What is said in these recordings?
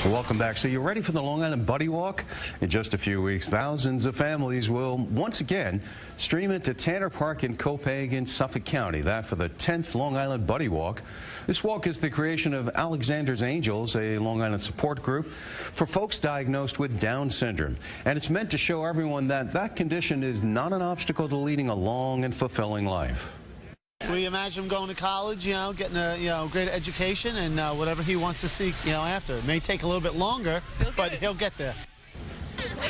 Welcome back. So you're ready for the Long Island Buddy Walk? In just a few weeks, thousands of families will once again stream into Tanner Park in Copagan, Suffolk County. That for the 10th Long Island Buddy Walk. This walk is the creation of Alexander's Angels, a Long Island support group for folks diagnosed with Down syndrome. And it's meant to show everyone that that condition is not an obstacle to leading a long and fulfilling life. We imagine him going to college, getting a, great education and whatever he wants to seek, after. It may take a little bit longer, but he'll get there.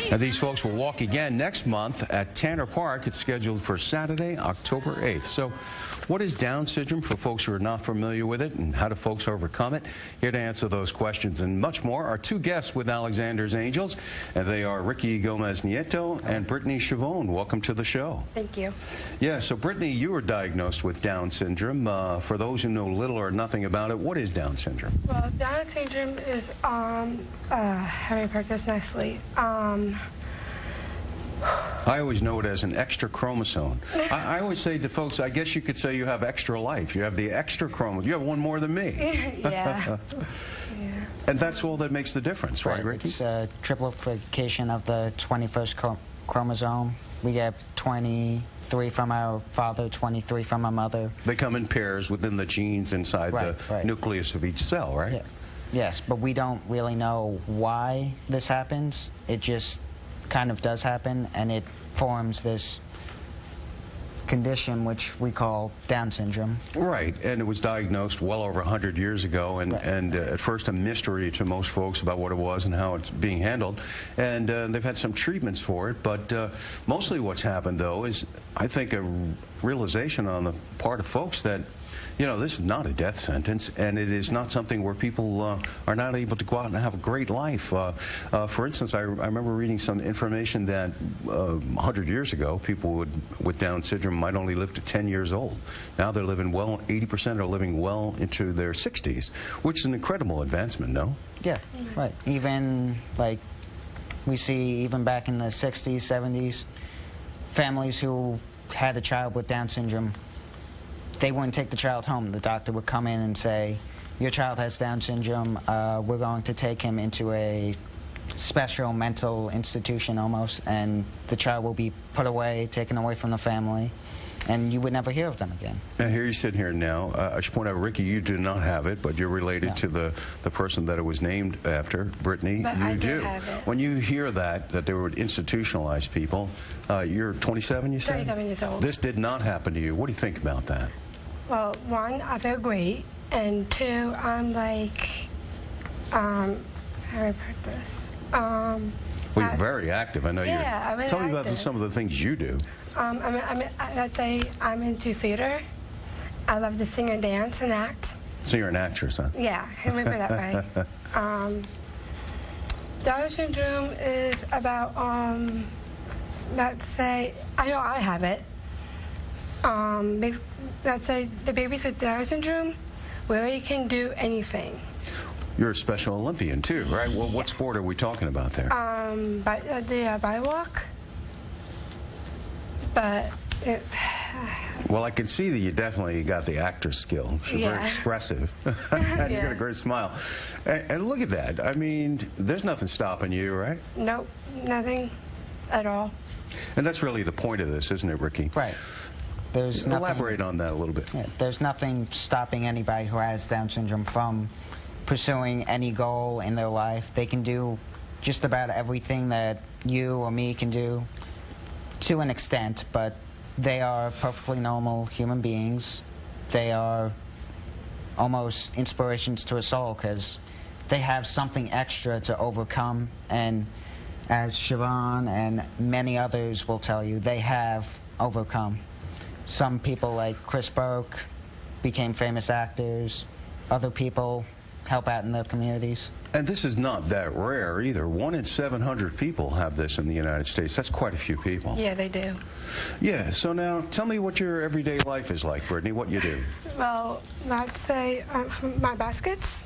And these folks will walk again next month at Tanner Park. It's scheduled for Saturday, October 8th. So what is Down syndrome for folks who are not familiar with it, and how do folks overcome it? Here to answer those questions and much more are two guests with Alexander's Angels, and they are Ricky Gomez Nieto and Brittany Chavone. Welcome to the show. Thank you. Yeah, so Brittany, you were diagnosed with Down syndrome. For those who know little or nothing about it, what is Down syndrome? Well, Down syndrome is, how do I practice nicely? I always know it as an extra chromosome. I always say to folks, I guess you could say you have extra life. You have the extra chromosome. You have one more than me. Yeah. And that's all that makes the difference, right, Ricky? It's a triplication of the 21st chromosome. We get 23 from our father, 23 from our mother. They come in pairs within the genes inside the nucleus of each cell, right? Yeah. Yes, but we don't really know why this happens. It just kind of does happen, and it forms this condition which we call Down syndrome. Right, and it was diagnosed well over 100 years ago, and, at first a mystery to most folks about what it was and how it's being handled. And they've had some treatments for it, but mostly what's happened, though, is I think a realization on the part of folks that this is not a death sentence, and it is not something where people are not able to go out and have a great life. For instance, I remember reading some information that 100 years ago, people with Down syndrome might only live to 10 years old. Now they're living well, 80% are living well into their 60s, which is an incredible advancement, no? Yeah, right. Even, we see even back in the 60s, 70s, families who had a child with Down syndrome, they wouldn't take the child home. The doctor would come in and say, your child has Down syndrome. We're going to take him into a special mental institution almost, and the child will be put away, taken away from the family, and you would never hear of them again. Now, here you sit here now. I should point out, Ricky, you do not have it, but you're related to the person that it was named after, Brittany. But you do. Have it. When you hear that they would institutionalize people, you're 27, you said? 27 years old. This did not happen to you. What do you think about that? Well, one, I feel great, and two, I'm how do I practice? Well, you're very active. I know you're. I'm Tell me about active. some of the things you do. Let's say I'm into theater. I love to sing and dance and act. So you're an actress, huh? Yeah, I remember that right. Down syndrome is about, let's say, I know I have it. Let's say the babies with Down syndrome really can do anything. You're a Special Olympian too, right? Well, what sport are we talking about there? The Buddy Walk. But well, I can see that you definitely got the actor skill. She's very expressive. And you got a great smile. And look at that. I mean, there's nothing stopping you, right? Nope, nothing at all. And that's really the point of this, isn't it, Ricky? Right. There's Elaborate on that a little bit. Yeah, there's nothing stopping anybody who has Down syndrome from pursuing any goal in their life. They can do just about everything that you or me can do to an extent, but they are perfectly normal human beings. They are almost inspirations to us all because they have something extra to overcome, and as Siobhan and many others will tell you, they have overcome. Some people like Chris Burke became famous actors. Other people help out in their communities. And this is not that rare either. 1 in 700 people have this in the United States. That's quite a few people. Yeah, they do. Yeah, so now tell me what your everyday life is like, Brittany, what you do. Well, let's say my baskets,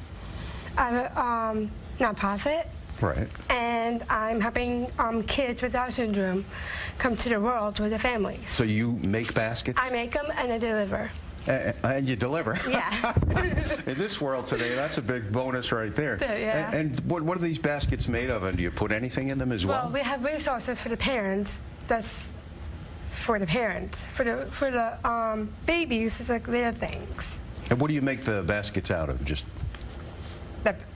I'm a nonprofit. Right. And I'm helping kids with Down syndrome come to the world with a family. So you make baskets? I make them and I deliver. And you deliver. Yeah. In this world today, that's a big bonus right there. Yeah. And what are these baskets made of? And do you put anything in them as well? Well, we have resources for the parents. That's for the parents. For the babies, it's like their things. And what do you make the baskets out of? Just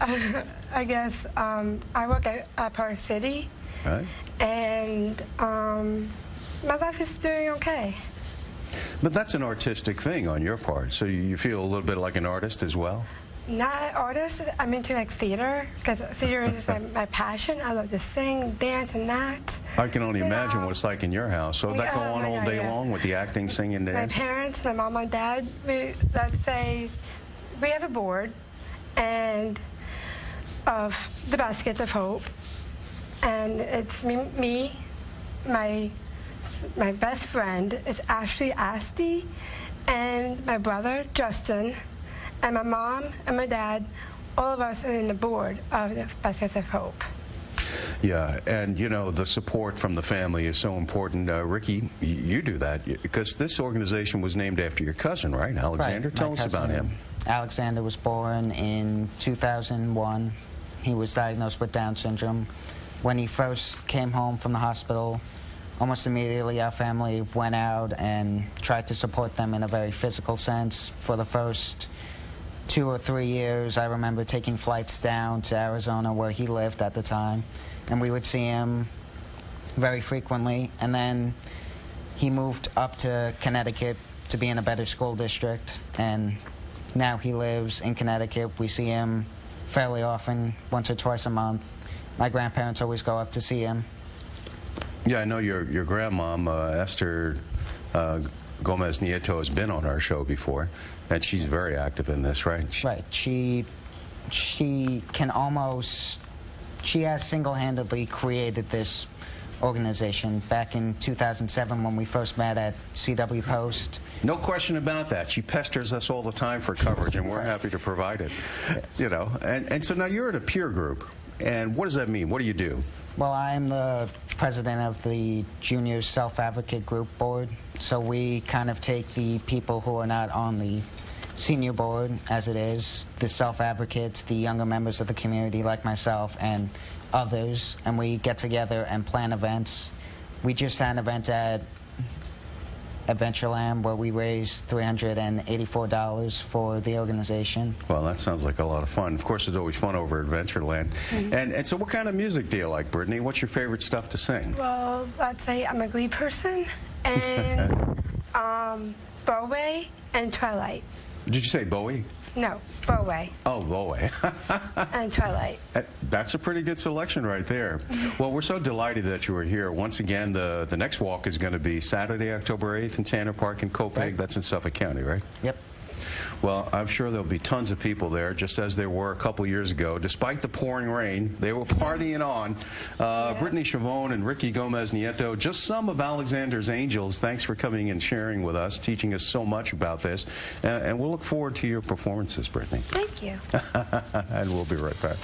I guess I work at Park City, right. And my life is doing okay. But that's an artistic thing on your part, so you feel a little bit like an artist as well? Not an artist. I'm into like theater, because theater is my passion. I love to sing, dance, and act. I can only imagine what it's like in your house. So that go on all day long with the acting, singing, dancing? My parents, my mom and dad, let's say we have a board and of the Baskets of Hope, and it's me, my best friend is Ashley Asti, and my brother Justin, and my mom and my dad. All of us are in the board of the Baskets of Hope. Yeah, and you know, the support from the family is so important. Ricky, you do that because this organization was named after your cousin, right? Alexander, right. Tell us about him. Alexander was born in 2001. He was diagnosed with Down syndrome. When he first came home from the hospital, almost immediately our family went out and tried to support them in a very physical sense. For the first 2 or 3 years, I remember taking flights down to Arizona where he lived at the time, and we would see him very frequently. And then he moved up to Connecticut to be in a better school district, and now he lives in Connecticut. We see him fairly often, once or twice a month. My grandparents always go up to see him. Yeah, I know your grandmom, Esther Gomez Nieto, has been on our show before, and she's very active in this, right? Right. She can almost, she has single-handedly created this organization back in 2007 when we first met at CW Post. No question about that. She pesters us all the time for coverage, and we're happy to provide it. Yes. You know, and so now you're at a peer group, and what does that mean? What do you do? Well, I'm the president of the Junior Self-Advocate Group board, so we kind of take the people who are not on the senior board, as it is, the self-advocates, the younger members of the community like myself and others, and we get together and plan events. We just had an event at Adventureland where we raised $384 for the organization. Well, that sounds like a lot of fun. Of course, it's always fun over at Adventureland. Mm-hmm. And so what kind of music do you like, Brittany? What's your favorite stuff to sing? Well, I'd say I'm a Glee person, and Bowie and Twilight. Did you say Bowie? No, Bowie Oh, Bowie. and Twilight. That's a pretty good selection right there. Well, we're so delighted that you were here. Once again, the next walk is going to be Saturday, October 8th in Tanner Park in Copiague. Right. That's in Suffolk County, right? Yep. Well, I'm sure there'll be tons of people there, just as there were a couple years ago. Despite the pouring rain, they were partying on. Brittany Chavone and Ricky Gomez Nieto, just some of Alexander's angels. Thanks for coming and sharing with us, teaching us so much about this. And we'll look forward to your performances, Brittany. Thank you. And we'll be right back.